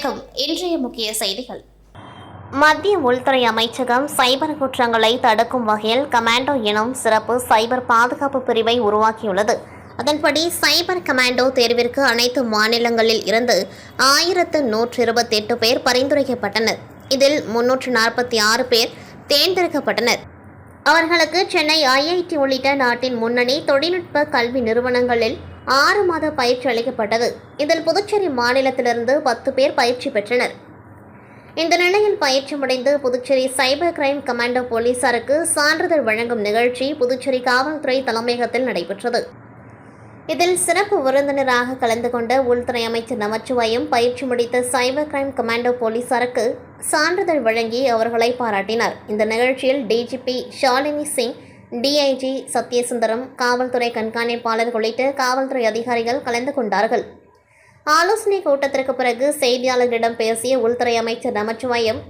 வணக்கம். இன்றைய முக்கிய செய்திகள். மத்திய உள்துறை அமைச்சகம் சைபர் குற்றங்களை தடுக்கும் வகையில் கமாண்டோ எனும் சிறப்பு சைபர் பாதுகாப்பு பிரிவை உருவாக்கியுள்ளது. அதன்படி சைபர் கமாண்டோ தேர்விற்கு அனைத்து மாநிலங்களில் இருந்து 1128 பேர் பரிந்துரைக்கப்பட்டனர். இதில் 346 பேர் தேர்ந்தெடுக்கப்பட்டனர். அவர்களுக்கு சென்னை IIT உள்ளிட்ட நாட்டின் முன்னணி தொழில்நுட்ப கல்வி நிறுவனங்களில் 6 மாத பயிற்சி அளிக்கப்பட்டது. இதில் புதுச்சேரி மாநிலத்திலிருந்து 10 பேர் பயிற்சி பெற்றனர். இந்த நிலையில் பயிற்சி முடிந்து புதுச்சேரி சைபர் கிரைம் கமாண்டோ போலீசாருக்கு சான்றிதழ் வழங்கும் நிகழ்ச்சி புதுச்சேரி காவல்துறை தலைமையகத்தில் நடைபெற்றது. இதில் சிறப்பு விருந்தினராக கலந்து கொண்ட உள்துறை அமைச்சர் நமச்சிவாயம் பயிற்சி முடித்த சைபர் கிரைம் கமாண்டோ போலீசாருக்கு சான்றிதழ் வழங்கி அவர்களை பாராட்டினார். இந்த நிகழ்ச்சியில் டிஜிபி ஷாலினி சிங், DIG சத்யசுந்தரம், காவல்துறை கண்காணிப்பாளர் உள்ளிட்ட காவல்துறை அதிகாரிகள் கலந்து கொண்டார்கள். ஆலோசனை கூட்டத்திற்கு பிறகு செய்தியாளர்களிடம் பேசிய உள்துறை அமைச்சர் நமச்சிவாயம்,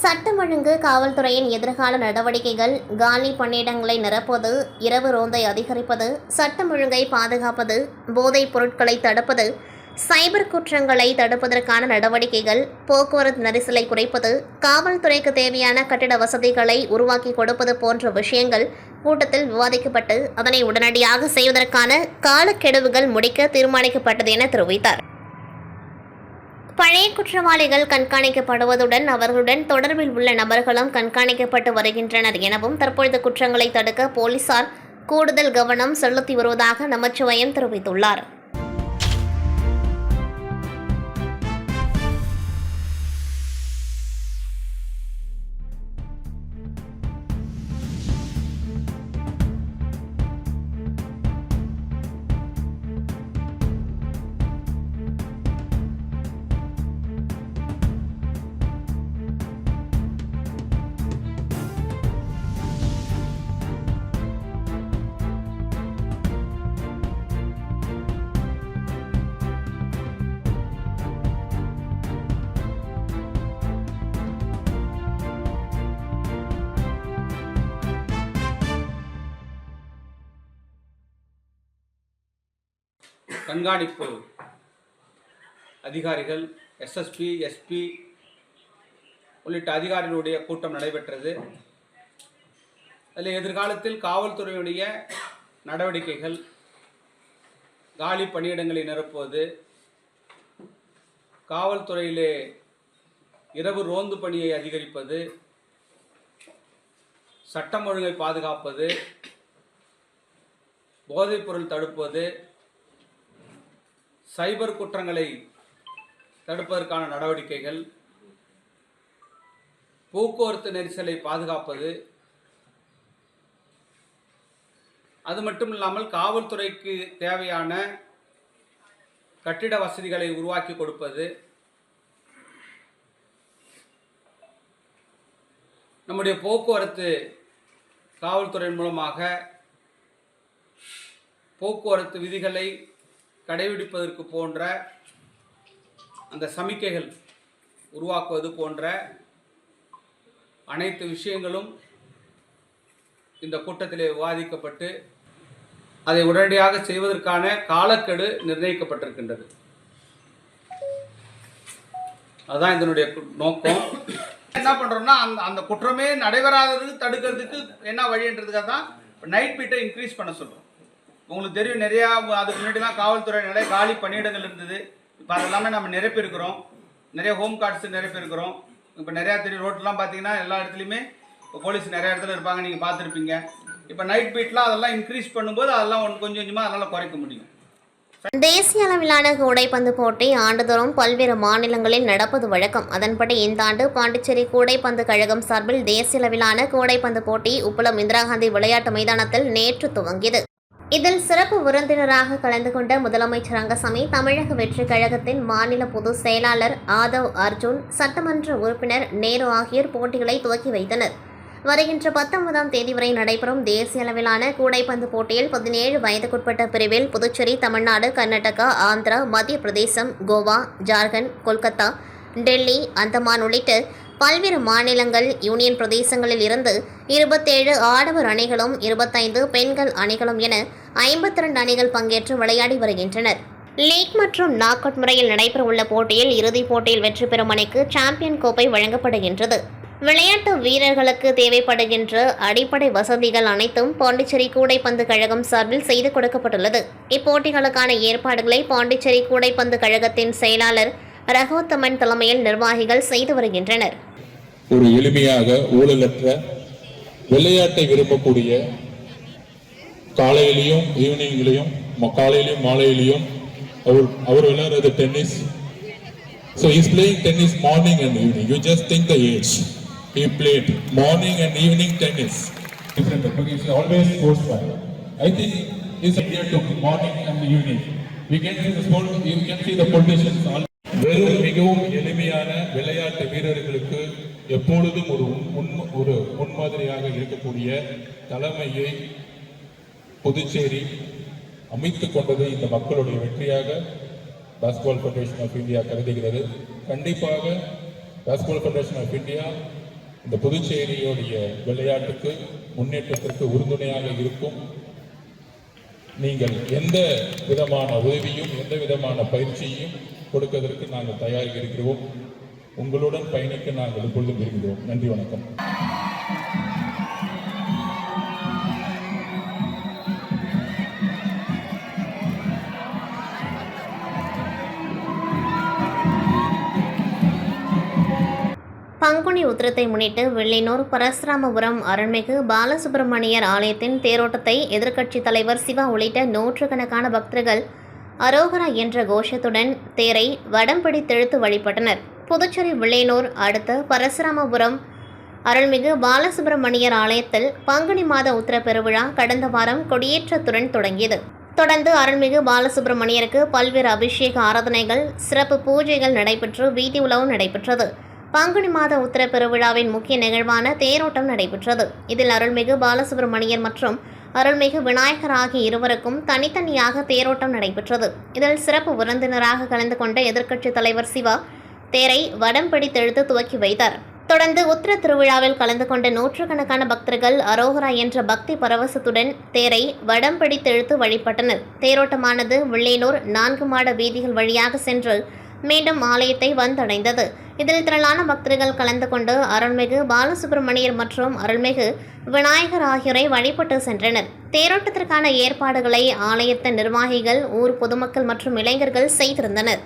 சட்டம் ஒழுங்கு, காவல்துறையின் எதிர்கால நடவடிக்கைகள், காலி பணியிடங்களை நிரப்புவது, இரவு ரோந்தை அதிகரிப்பது, சட்டம் ஒழுங்கை பாதுகாப்பது, போதைப் பொருட்களை தடுப்பது, சைபர் குற்றங்களை தடுப்பதற்கான நடவடிக்கைகள், போக்குவரத்து நெரிசலை குறைப்பது, காவல்துறைக்கு தேவையான கட்டிட வசதிகளை உருவாக்கி கொடுப்பது போன்ற விஷயங்கள் கூட்டத்தில் விவாதிக்கப்பட்டு அதனை உடனடியாக செய்வதற்கான காலக்கெடுவுகள் முடிக்க தீர்மானிக்கப்பட்டது என தெரிவித்தார். பழைய குற்றவாளிகள் கண்காணிக்கப்படுவதுடன் அவர்களுடன் தொடர்பில் உள்ள நபர்களும் கண்காணிக்கப்பட்டு வருகின்றனர் எனவும் தற்பொழுது குற்றங்களை தடுக்க போலீசார் கூடுதல் கவனம் செலுத்தி வருவதாக நமச்சிவாயம் தெரிவித்துள்ளார். கண்காணிப்பு அதிகாரிகள், SSP, SP உள்ளிட்ட அதிகாரிகளுடைய கூட்டம் நடைபெற்றது. அதில் எதிர்காலத்தில் காவல்துறையுடைய நடவடிக்கைகள், காலி பணியிடங்களை நிரப்புவது, காவல்துறையிலே இரவு ரோந்து பணியை அதிகரிப்பது, சட்டம் ஒழுங்கை பாதுகாப்பது, போதைப்பொருள் தடுப்பது, சைபர் குற்றங்களை தடுப்பதற்கான நடவடிக்கைகள், போக்குவரத்து நெரிசலை பாதுகாப்பது, அது மட்டும் இல்லாமல் காவல்துறைக்கு தேவையான கட்டிட வசதிகளை உருவாக்கி கொடுப்பது, நம்முடைய போக்குவரத்து காவல்துறையின் மூலமாக போக்குவரத்து விதிகளை கடைபிடிப்பதற்கு போன்ற அந்த சமிக்கைகள் உருவாக்குவது போன்ற அனைத்து விஷயங்களும் இந்த கூட்டத்திலே விவாதிக்கப்பட்டு அதை உடனடியாக செய்வதற்கான காலக்கெடு நிர்ணயிக்கப்பட்டிருக்கின்றது. அதுதான் இதனுடைய நோக்கம். என்ன பண்ணுறோம்னா அந்த குற்றமே நடைபெறாதது தடுக்கிறதுக்கு என்ன வழின்றதுக்காக தான் நைட் பீட்டை இன்க்ரீஸ் பண்ண சொல்கிறோம். உங்களுக்கு தெரியும், நிறையா அதுக்கு முன்னாடிலாம் காவல்துறை நிறைய காலி பணியிடங்கள் இருந்தது. இப்போ அதெல்லாமே நம்ம நிரப்பியிருக்கிறோம். நிறைய ஹோம் கார்ட்ஸ் நிரப்பியிருக்கிறோம். இப்போ நிறையா தெரியும், ரோட்லாம் பார்த்தீங்கன்னா எல்லா இடத்துலையுமே இப்போ போலீஸ் நிறைய இடத்துல இருப்பாங்க, நீங்கள் பார்த்துருப்பீங்க. இப்போ நைட் பீட்லாம் அதெல்லாம் இன்க்ரீஸ் பண்ணும்போது அதெல்லாம் கொஞ்சம் கொஞ்சமாக அதெல்லாம் குறைக்க முடியும். தேசிய அளவிலான கூடைப்பந்து போட்டி ஆண்டுதோறும் பல்வேறு மாநிலங்களில் நடப்பது வழக்கம். அதன்படி இந்த ஆண்டு பாண்டிச்சேரி கூடைப்பந்து கழகம் சார்பில் தேசிய அளவிலான கூடைப்பந்து போட்டி உப்பளம் இந்திரா காந்தி விளையாட்டு மைதானத்தில் நேற்று துவங்கியது. இதில் சிறப்பு விருந்தினராக கலந்து கொண்ட முதலமைச்சர் ரங்கசாமி, தமிழக வெற்றிக் கழகத்தின் மாநில பொதுச் செயலாளர் ஆதவ் அர்ஜுன், சட்டமன்ற உறுப்பினர் நேரு ஆகியோர் போட்டிகளை துவக்கி வைத்தனர். வருகின்ற 19ஆம் தேதி வரை நடைபெறும் தேசிய அளவிலான கூடைப்பந்து போட்டியில் 17 வயதுக்குட்பட்ட பிரிவில் புதுச்சேரி, தமிழ்நாடு, கர்நாடகா, ஆந்திரா, மத்திய பிரதேசம், கோவா, ஜார்க்கண்ட், கொல்கத்தா, டெல்லி, அந்தமான் உள்ளிட்ட பல்வேறு மாநிலங்கள், யூனியன் பிரதேசங்களில் இருந்து 27 ஆடவர் அணிகளும் 25 பெண்கள் அணிகளும் என 52 அணிகள் பங்கேற்று விளையாடி வருகின்றனர். லீக் மற்றும் நாக் அவுட் முறையில் நடைபெறவுள்ள போட்டியில் இறுதிப் போட்டியில் வெற்றி பெறும் அணிக்கு சாம்பியன் கோப்பை வழங்கப்படுகின்றது. விளையாட்டு வீரர்களுக்கு தேவைப்படுகின்ற அடிப்படை வசதிகள் அனைத்தும் பாண்டிச்சேரி கூடைப்பந்து கழகம் சார்பில் செய்து கொடுக்கப்பட்டுள்ளது. இப்போட்டிகளுக்கான ஏற்பாடுகளை பாண்டிச்சேரி கூடைப்பந்து கழகத்தின் செயலாளர் ரகோத்தமன் தலைமையில் நிர்வாகிகள் செய்து வருகின்றனர். ஒரு எளிமையாக ஊழலற்ற விளையாட்டை விரும்பக்கூடிய காலையிலையும் ஈவினிங்லையும் காலையிலையும் மாலையிலையும் அவர் விளையாடுறது tennis. So he's playing tennis morning and evening. You just think the age. He played morning and evening tennis. Different, but he's always sportsman. I think he's here to morning and evening. We can see the sport. You can see the politicians. வெறும் மிகவும் எளிமையான விளையாட்டு வீரர்களுக்கு எப்பொழுதும் ஒரு முன்மாதிரியாக இருக்கக்கூடிய தலைமையை புதுச்சேரி அமைத்துக் கொண்டது இந்த மக்களுடைய வெற்றியாக பாஸ்கெட்பால் ஃபெடரேஷன் ஆஃப் இந்தியா கருதுகிறது. கண்டிப்பாக பாஸ்கெட்பால் ஃபெடரேஷன் ஆஃப் இந்தியா இந்த புதுச்சேரியுடைய விளையாட்டுக்கு முன்னேற்றத்திற்கு உறுதுணையாக இருக்கும். நீங்கள் எந்த விதமான உதவியும் எந்த விதமான பயிற்சியையும் கொடுப்பதற்கு நாங்கள் தயாராக இருக்கிறோம். உங்களுடன் பயணிக்க நாங்கள் எப்பொழுதும் விரும்புகிறோம். நன்றி, வணக்கம். பங்குனி உத்திரத்தை முன்னிட்டு வெள்ளினூர் பரசுராமபுரம் அருள்மிகு பாலசுப்பிரமணியர் ஆலயத்தின் தேரோட்டத்தை எதிர்க்கட்சித் தலைவர் சிவா உள்ளிட்ட நூற்றுக்கணக்கான பக்தர்கள் அரோகரா என்ற கோஷத்துடன் தேரை வடம் பிடித்தெழுத்து வழிபட்டனர். புதுச்சேரி வெள்ளினூர் அடுத்த பரசுராமபுரம் அருள்மிகு பாலசுப்பிரமணியர் ஆலயத்தில் பங்குனி மாத உத்திர பெருவிழா கடந்த வாரம் கொடியேற்றத்துடன் தொடங்கியது. தொடர்ந்து அருள்மிகு பாலசுப்பிரமணியருக்கு பல்வேறு அபிஷேக ஆராதனைகள், சிறப்பு பூஜைகள் நடைபெற்று வீதி உலவும் நடைபெற்றது. பங்குனி மாத உத்திர பெருவிழாவின் முக்கிய நிகழ்வான தேரோட்டம் நடைபெற்றது. இதில் அருள்மிகு பாலசுப்பிரமணியர் மற்றும் அருள்மிகு விநாயகர் ஆகிய இருவருக்கும் தனித்தனியாக தேரோட்டம் நடைபெற்றது. இதில் சிறப்பு விருந்தினராக கலந்து கொண்ட எதிர்க்கட்சித் தலைவர் சிவா தேரை வடம் பிடித்தெழுத்து துவக்கி வைத்தார். தொடர்ந்து உத்திர திருவிழாவில் கலந்து கொண்ட நூற்றுக்கணக்கான பக்தர்கள் அரோகரா என்ற பக்தி பரவசத்துடன் தேரை வடம் பிடித்தெழுத்து வழிபட்டனர். தேரோட்டமானது வெள்ளினூர் 4 மாட வீதிகள் வழியாக சென்று மீண்டும் ஆலயத்தை வந்தடைந்தது. இதில் திரளான பக்தர்கள் கலந்து கொண்டு அருள்மிகு பாலசுப்பிரமணியர் மற்றும் அருள்மிகு விநாயகர் ஆகியோரை வழிபட்டு சென்றனர். தேரோட்டத்திற்கான ஏற்பாடுகளை ஆலயத்தின் நிர்வாகிகள், ஊர் பொதுமக்கள் மற்றும் இளைஞர்கள் செய்திருந்தனர்.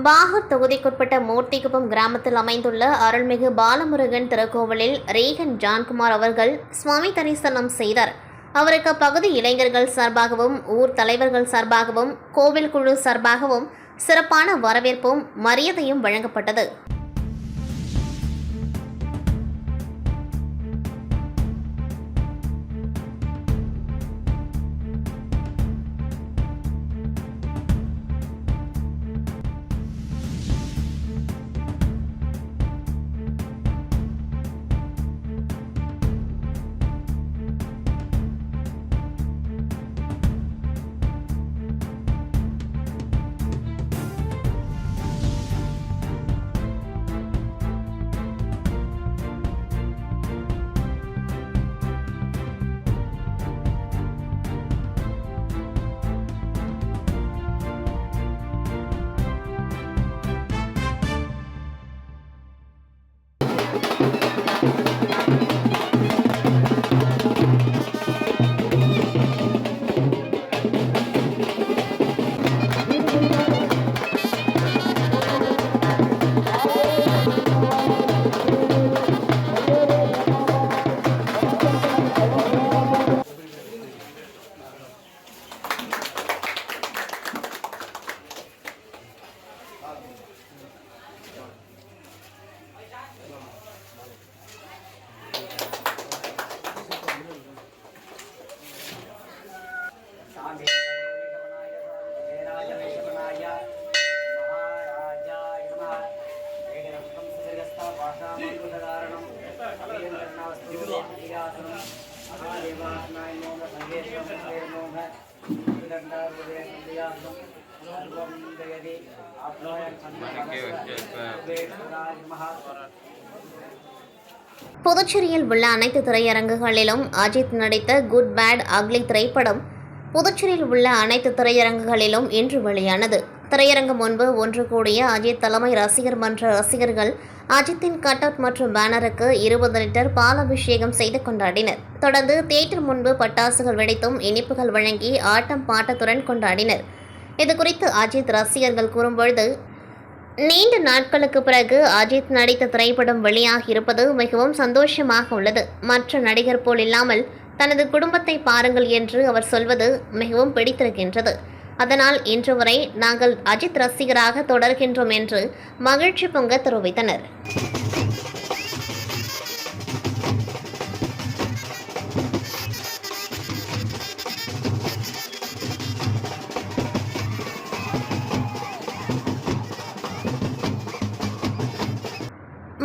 பாகூர் தொகுதிக்குட்பட்ட மூர்த்திக்குப்பம் கிராமத்தில் அமைந்துள்ள அருள்மிகு பாலமுருகன் திருக்கோவிலில் ரீகன் ஜான்குமார் அவர்கள் சுவாமி தரிசனம் செய்தார். அவருக்கு அப்பகுதி இளைஞர்கள் சார்பாகவும் ஊர் தலைவர்கள் சார்பாகவும் கோவில் குழு சார்பாகவும் சிறப்பான வரவேற்பும் மரியாதையும் வழங்கப்பட்டது. புதுச்சேரியில் உள்ள அனைத்து திரையரங்குகளிலும் அஜித் நடித்த குட் பேட் அக்லி திரைப்படம் புதுச்சேரியில் உள்ள அனைத்து திரையரங்குகளிலும் இன்று வெளியானது. திரையரங்கு முன்பு ஒன்று கூடிய அஜித் தலைமை ரசிகர் மன்ற ரசிகர்கள் அஜித்தின் கட் அவுட் மற்றும் பேனருக்கு 20 லிட்டர் பாலாபிஷேகம் செய்து கொண்டாடினர். தொடர்ந்து தியேட்டர் முன்பு பட்டாசுகள் வெடித்தும் இனிப்புகள் வழங்கி ஆட்டம் பாட்டத்துடன் கொண்டாடினர். இதுகுறித்து அஜித் ரசிகர்கள் கூறும்பொழுது, நீண்ட நாட்களுக்கு பிறகு அஜித் நடித்த திரைப்படம் வெளியாகி இருப்பது மிகவும் சந்தோஷமாக உள்ளது. மற்ற நடிகர் போல் இல்லாமல் தனது குடும்பத்தை பாருங்கள் என்று அவர் சொல்வது மிகவும் பிடித்திருக்கின்றது. அதனால் இன்று வரை நாங்கள் அஜித் ரசிகராக தொடர்கின்றோம் என்று மகிழ்ச்சி பொங்க தெரிவித்தனர்.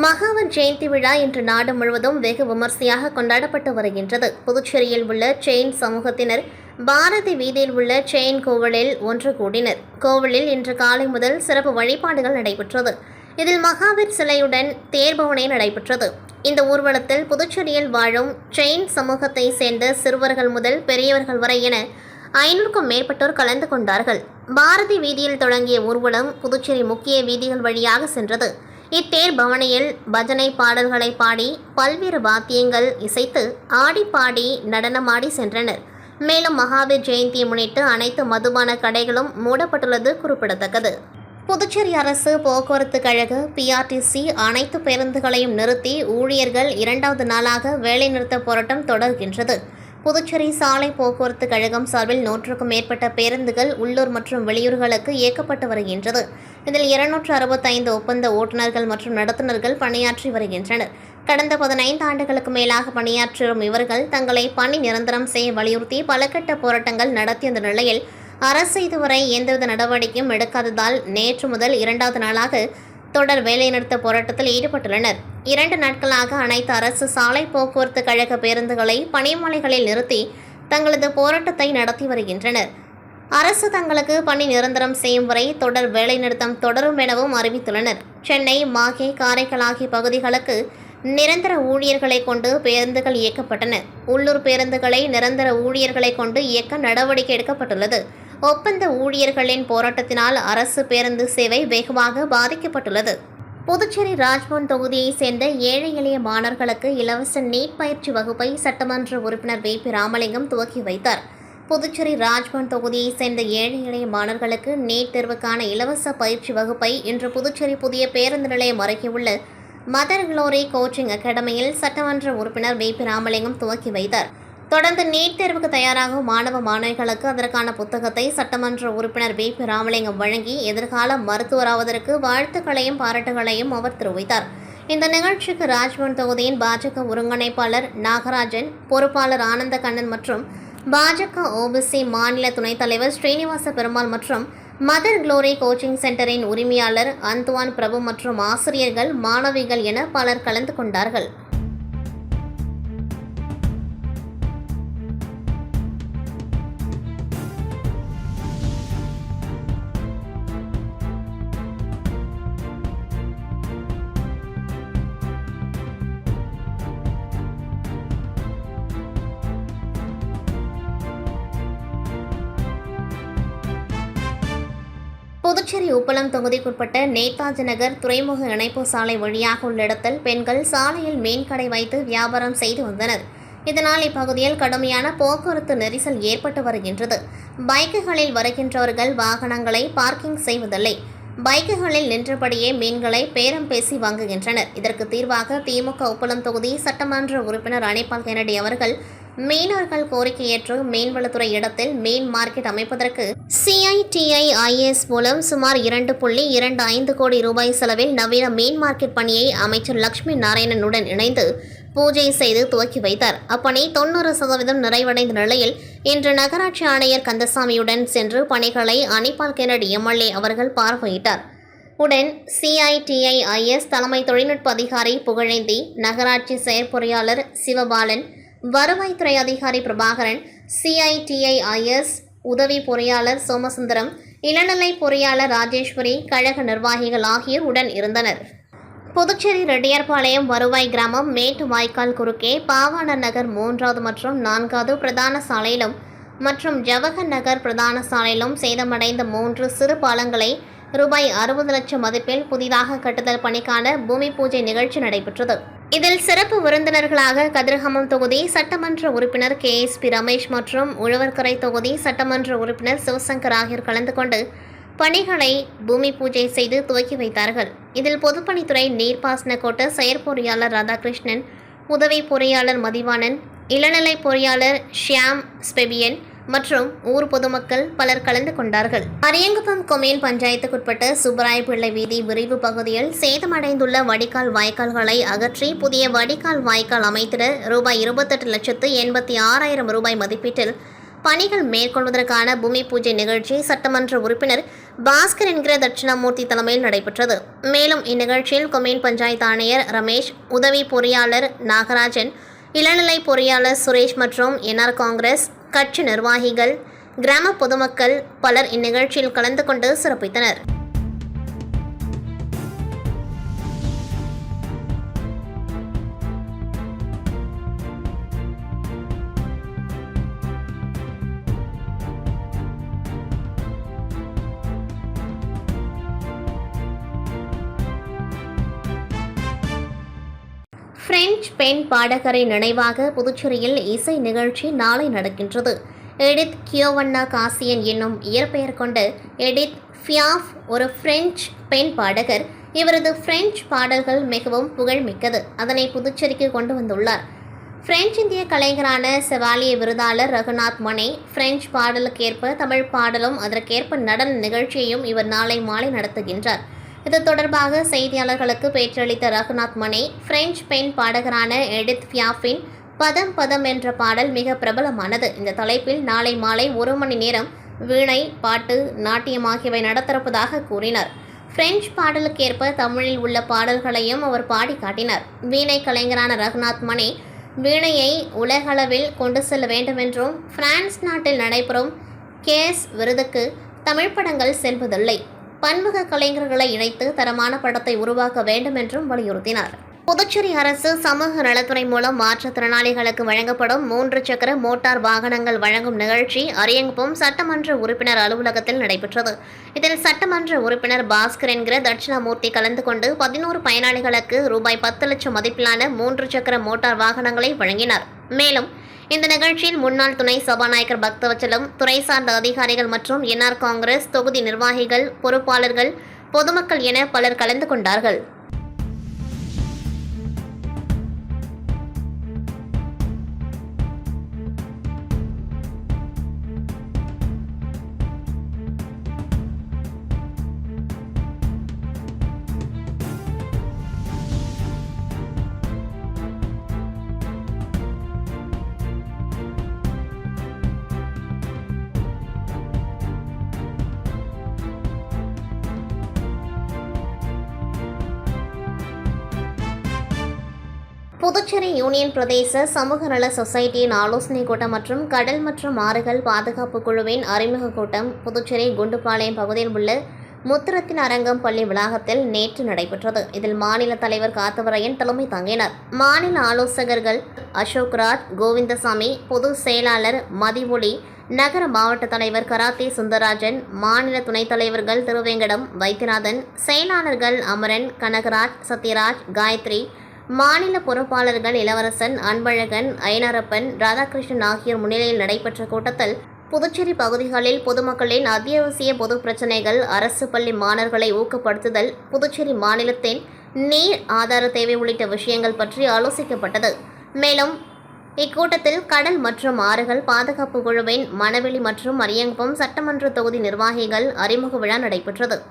மகாவீர் ஜெயந்தி விழா இன்று நாடு முழுவதும் வெகு விமர்சையாக கொண்டாடப்பட்டு வருகின்றது. புதுச்சேரியில் உள்ள செயின் சமூகத்தினர் பாரதி வீதியில் உள்ள செயின் கோவிலில் ஒன்று கூடினர். கோவிலில் இன்று காலை முதல் சிறப்பு வழிபாடுகள் நடைபெற்றது. இதில் மகாவீர் சிலையுடன் தேர்பவனி நடைபெற்றது. இந்த ஊர்வலத்தில் புதுச்சேரியில் வாழும் செயின் சமூகத்தை சேர்ந்த சிறுவர்கள் முதல் பெரியவர்கள் வரை என 500க்கும் மேற்பட்டோர் கலந்து கொண்டார்கள். பாரதி வீதியில் தொடங்கிய ஊர்வலம் புதுச்சேரி முக்கிய வீதிகள் வழியாக சென்றது. இத்தேர் பவனியில் பஜனை பாடல்களை பாடி பல்வேறு வாத்தியங்கள் இசைத்து ஆடி பாடி நடனமாடி சென்றனர். மேலும் மகாவீர் ஜெயந்தியை முன்னிட்டு அனைத்து மதுபான கடைகளும் மூடப்பட்டுள்ளது குறிப்பிடத்தக்கது. புதுச்சேரி அரசு போக்குவரத்து கழக PRTC அனைத்து பேருந்துகளையும் நிறுத்தி ஊழியர்கள் 2வது நாளாக வேலைநிறுத்த போராட்டம் தொடர்கின்றது. புதுச்சேரி சாலை போக்குவரத்து கழகம் சார்பில் 100க்கும் மேற்பட்ட பேருந்துகள் உள்ளூர் மற்றும் வெளியூர்களுக்கு இயக்கப்பட்டு வருகின்றது. இதில் 265 ஒப்பந்த ஓட்டுநர்கள் மற்றும் நடத்துனர்கள் பணியாற்றி வருகின்றனர். கடந்த 15 ஆண்டுகளுக்கு மேலாக பணியாற்றி வரும் இவர்கள் தங்களை பணி நிரந்தரம் செய்ய வலியுறுத்தி பல கட்ட போராட்டங்கள் நடத்திய நிலையில் அரசு இதுவரை எந்தவித நடவடிக்கையும் எடுக்காததால் நேற்று முதல் 2வது நாளாக தொடர் வேலைநிறுத்த போராட்டத்தில் ஈடுபட்டுள்ளனர். 2 நாட்களாக அனைத்து அரசு சாலை போக்குவரத்து கழக பேருந்துகளை பணிமனைகளில் நிறுத்தி தங்களது போராட்டத்தை நடத்தி வருகின்றனர். அரசு தங்களுக்கு பணி நிரந்தரம் செய்யும் வரை தொடர் வேலைநிறுத்தம் தொடரும் எனவும் அறிவித்துள்ளனர். சென்னை, மாஹே, காரைக்கால் ஆகிய பகுதிகளுக்கு நிரந்தர ஊழியர்களை கொண்டு பேருந்துகள் இயக்கப்பட்டன. உள்ளூர் பேருந்துகளை நிரந்தர ஊழியர்களை கொண்டு இயக்க நடவடிக்கை எடுக்கப்பட்டுள்ளது. ஒப்பந்த ஊழியர்களின் போராட்டத்தினால் அரசு பேருந்து சேவை வெகுவாக பாதிக்கப்பட்டுள்ளது. புதுச்சேரி ராஜ்பவன் தொகுதியைச் சேர்ந்த ஏழை எளிய மாணவர்களுக்கு இலவச நீட் பயிற்சி வகுப்பை சட்டமன்ற உறுப்பினர் VP ராமலிங்கம் துவக்கி வைத்தார். புதுச்சேரி ராஜ்பவன் தொகுதியைச் சேர்ந்த ஏழை எளிய மாணவர்களுக்கு நீட் தேர்வுக்கான இலவச பயிற்சி வகுப்பை இன்று புதுச்சேரி புதிய பேருந்து நிலையம் அருகே உள்ள மதர் குளோரி கோச்சிங் அகாடமியில் சட்டமன்ற உறுப்பினர் VP ராமலிங்கம் துவக்கி வைத்தார். தொடர்ந்து நீட் தேர்வுக்கு தயாராகும் மாணவ மாணவிகளுக்கு அதற்கான புத்தகத்தை சட்டமன்ற உறுப்பினர் VP ராமலிங்கம் வழங்கி எதிர்கால மருத்துவராவதற்கு வாழ்த்துக்களையும் பாராட்டுகளையும் அவர் தெரிவித்தார். இந்த நிகழ்ச்சிக்கு ராஜ்பவன் தொகுதியின் பாஜக ஒருங்கிணைப்பாளர் நாகராஜன், பொறுப்பாளர் ஆனந்த கண்ணன் மற்றும் பாஜக OBC மாநில துணைத் தலைவர் ஸ்ரீனிவாச பெருமாள் மற்றும் மதர் குளோரி கோச்சிங் சென்டரின் உரிமையாளர் அந்துவான் பிரபு மற்றும் ஆசிரியர்கள், மாணவிகள் என பலர் கலந்து கொண்டார்கள். புதுச்சேரி உப்பளம் தொகுதிக்குட்பட்ட நேதாஜி நகர் துறைமுக இணைப்பு சாலை வழியாக உள்ள இடத்தில் பெண்கள் சாலையில் மீன்கடை வைத்து வியாபாரம் செய்து வந்தனர். இதனால் இப்பகுதியில் கடுமையான போக்குவரத்து நெரிசல் ஏற்பட்டு வருகின்றது. பைக்குகளில் வருகின்றவர்கள் வாகனங்களை பார்க்கிங் செய்வதில்லை. பைக்குகளில் நின்றபடியே மீன்களை பேரம் பேசி வாங்குகின்றனர். இதற்கு தீர்வாக திமுக உப்பளம் தொகுதி சட்டமன்ற உறுப்பினர் அனிபால் கென்னடி அவர்கள் மீனவர்கள் கோரிக்கையேற்று மீன்வளத்துறை இடத்தில் மீன் மார்க்கெட் அமைப்பதற்கு CITIIS மூலம் சுமார் 2.25 கோடி ரூபாய் செலவில் நவீன மீன் மார்க்கெட் பணியை அமைச்சர் லட்சுமி நாராயணனுடன் இணைந்து பூஜை செய்து துவக்கி வைத்தார். அப்பணி 90% நிறைவடைந்த நிலையில் இன்று நகராட்சி ஆணையர் கந்தசாமியுடன் சென்று பணிகளை அனிபால் கென்னடி MLA அவர்கள் பார்வையிட்டார். உடன் CITIIS தலைமை தொழில்நுட்ப அதிகாரி புகழேந்தி, நகராட்சி செயற்பொறியாளர் சிவபாலன், வருவாய்த்துறை அதிகாரி பிரபாகரன், CITIIS உதவி பொறியாளர் சோமசுந்தரம், இளநிலை பொறியாளர் ராஜேஸ்வரி, கழக நிர்வாகிகள் ஆகியோர் உடன் இருந்தனர். புதுச்சேரி ரெட்டியார்பாளையம் வருவாய் கிராமம் மேட்டு வாய்க்கால் குறுக்கே பாவாணர் நகர் 3வது மற்றும் 4வது பிரதான சாலையிலும் மற்றும் ஜவஹர் நகர் பிரதான சாலையிலும் சேதமடைந்த 3 சிறு பாலங்களை ரூபாய் 60 லட்சம் மதிப்பில் புதிதாக கட்டுதல் பணிக்கான பூமி பூஜை நிகழ்ச்சி நடைபெற்றது. இதில் சிறப்பு விருந்தினர்களாக கதிர்காமம் தொகுதி சட்டமன்ற உறுப்பினர் KSP ரமேஷ் மற்றும் உழவர்கரை தொகுதி சட்டமன்ற உறுப்பினர் சிவசங்கர் ஆகியோர் கலந்து கொண்டு பணிகளை பூமி பூஜை செய்து துவக்கி வைத்தார்கள். இதில் பொதுப்பணித்துறை நீர்ப்பாசன கோட்ட செயற்பொறியாளர் ராதாகிருஷ்ணன், உதவி பொறியாளர் மதிவாணன், இளநிலை பொறியாளர் ஷியாம் ஸ்பெபியன் மற்றும் ஊர் பொதுமக்கள் பலர் கலந்து கொண்டார்கள். அரியங்குப்பம் கொம்யூன் பஞ்சாயத்துக்குட்பட்ட சுப்பராயப்பிள்ளை வீதி விரிவு பகுதியில் சேதமடைந்துள்ள வடிகால் வாய்க்கால்களை அகற்றி புதிய வடிகால் வாய்க்கால் அமைத்திட ரூபாய் 28,86,000 ரூபாய் மதிப்பீட்டில் பணிகள் மேற்கொள்வதற்கான பூமி பூஜை நிகழ்ச்சி சட்டமன்ற உறுப்பினர் பாஸ்கர் என்கிற தட்சிணாமூர்த்தி தலைமையில் நடைபெற்றது. மேலும் இந்நிகழ்ச்சியில் கொம்யூன் பஞ்சாயத்து ஆணையர் ரமேஷ், உதவி பொறியாளர் நாகராஜன், இளநிலை பொறியாளர் சுரேஷ் மற்றும் NR காங்கிரஸ் கட்சி நிர்வாகிகள், கிராம பொதுமக்கள் பலர் இந்நிகழ்ச்சியில் கலந்து கொண்டு சிறப்பித்தனர். பிரெஞ்சு பெண் பாடகரை நினைவாக புதுச்சேரியில் இசை நிகழ்ச்சி நாளை நடக்கின்றது. எடித் கியோவன்னா காசியன் என்னும் இயற்பெயர் கொண்ட எடித் பியாஃப் ஒரு பிரெஞ்சு பெண் பாடகர். இவரது பிரெஞ்சு பாடல்கள் மிகவும் புகழ்மிக்கது. அதனை புதுச்சேரிக்கு கொண்டு வந்துள்ளார். பிரெஞ்சு இந்திய கலைஞரான செவாலிய விருதாளர் ரகுநாத் மனே பிரெஞ்சு பாடலுக்கேற்ப தமிழ் பாடலும் அதற்கேற்ப நடன நிகழ்ச்சியையும் இவர் நாளை மாலை நடத்துகின்றார். இது தொடர்பாக செய்தியாளர்களுக்கு பேட்டியளித்த ரகுநாத் மனே, பிரெஞ்சு பெண் பாடகரான எடித் பியாஃபின் பதம் பதம் என்ற பாடல் மிக பிரபலமானது. இந்த தலைப்பில் நாளை மாலை 1 மணி நேரம் வீணை, பாட்டு, நாட்டியம் ஆகியவை நடத்திருப்பதாக கூறினார். பிரெஞ்சு பாடலுக்கேற்ப தமிழில் உள்ள பாடல்களையும் அவர் பாடி காட்டினார். வீணை கலைஞரான ரகுநாத் மனே வீணையை உலகளவில் கொண்டு செல்ல வேண்டுமென்றும் பிரான்ஸ் நாட்டில் நடைபெறும் கேஸ் விருதுக்கு தமிழ் படங்கள் செல்வதில்லை, பன்முக கலைஞர்களை இணைத்து தரமான படத்தை உருவாக்க வேண்டும் என்றும் வலியுறுத்தினார். புதுச்சேரி அரசு சமூக நலத்துறை மூலம் மாற்றுத்திறனாளிகளுக்கு வழங்கப்படும் 3 சக்கர மோட்டார் வாகனங்கள் வழங்கும் நிகழ்ச்சி அரியங்குப்பம் சட்டமன்ற உறுப்பினர் அலுவலகத்தில் நடைபெற்றது. இதில் சட்டமன்ற உறுப்பினர் பாஸ்கர் என்கிற தட்சிணாமூர்த்தி கலந்து கொண்டு 11 பயனாளிகளுக்கு ரூபாய் 10 லட்சம் மதிப்பிலான 3 சக்கர மோட்டார் வாகனங்களை வழங்கினார். மேலும் இந்த நிகழ்ச்சியில் முன்னாள் துணை சபாநாயகர் பக்தவச்சலம், துறை சார்ந்த அதிகாரிகள் மற்றும் NR காங்கிரஸ் தொகுதி நிர்வாகிகள், பொறுப்பாளர்கள், பொதுமக்கள் என பலர் கலந்து கொண்டார்கள். புதுச்சேரி யூனியன் பிரதேச சமூக நல சொசைட்டியின் ஆலோசனைக் கூட்டம் மற்றும் கடல் மற்றும் ஆறுகள் பாதுகாப்பு குழுவின் அறிமுக கூட்டம் புதுச்சேரி குண்டுபாளையம் பகுதியில் உள்ள முத்துரத்தின் அரங்கம் பள்ளி வளாகத்தில் நேற்று நடைபெற்றது. இதில் மாநில தலைவர் காத்தவரையன் தலைமை தாங்கினார். மாநில ஆலோசகர்கள் அசோக்ராஜ், கோவிந்தசாமி, பொதுச் செயலாளர் மதிவொளி, நகர மாவட்ட தலைவர் கராத்தே சுந்தரராஜன், மாநில துணைத் தலைவர்கள் திருவேங்கடம், வைத்தியநாதன், செயலாளர்கள் அமரன், கனகராஜ், சத்யராஜ், காயத்ரி, மாநில பொறுப்பாளர்கள் இளவரசன், அன்பழகன், ஐனாரப்பன், ராதாகிருஷ்ணன் ஆகியோர் முன்னிலையில் நடைபெற்ற கூட்டத்தில் புதுச்சேரி பகுதிகளில் பொதுமக்களின் அத்தியாவசிய பொது பிரச்சினைகள், அரசு பள்ளி மாணவர்களை ஊக்கப்படுத்துதல், புதுச்சேரி மாநிலத்தின் நீர் ஆதார தேவை உள்ளிட்ட விஷயங்கள் பற்றி ஆலோசிக்கப்பட்டது. மேலும் இக்கூட்டத்தில் கடல் மற்றும் ஆறுகள் பாதுகாப்பு குழுவின் மணவெளி மற்றும் அரியங்குப்பம் சட்டமன்ற தொகுதி நிர்வாகிகள் அறிமுக விழா நடைபெற்றது.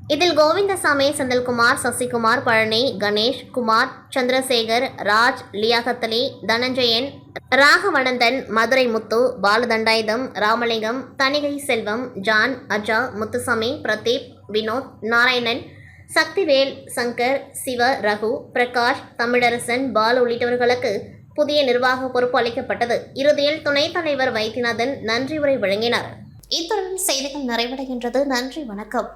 இதில் கோவிந்தசாமி, செந்தில்குமார், சசிகுமார், பழனி, கணேஷ், குமார், சந்திரசேகர், ராஜ், லியாகத்தலி, தனஞ்சயன், ராகவனந்தன், மதுரை முத்து, பாலதண்டாயுதம், ராமலிங்கம், தணிகை செல்வம், ஜான், அஜா, முத்துசாமி, பிரதீப், வினோத், நாராயணன், சக்திவேல், சங்கர், சிவ, ரகு, பிரகாஷ், தமிழரசன், பால் உள்ளிட்டவர்களுக்கு புதிய நிர்வாக பொறுப்பு அளிக்கப்பட்டது. இறுதியில் துணைத் தலைவர் வைத்தியநாதன் நன்றி உரை வழங்கினார். இத்துடன் செய்திகள் நிறைவடைகின்றது. நன்றி, வணக்கம்.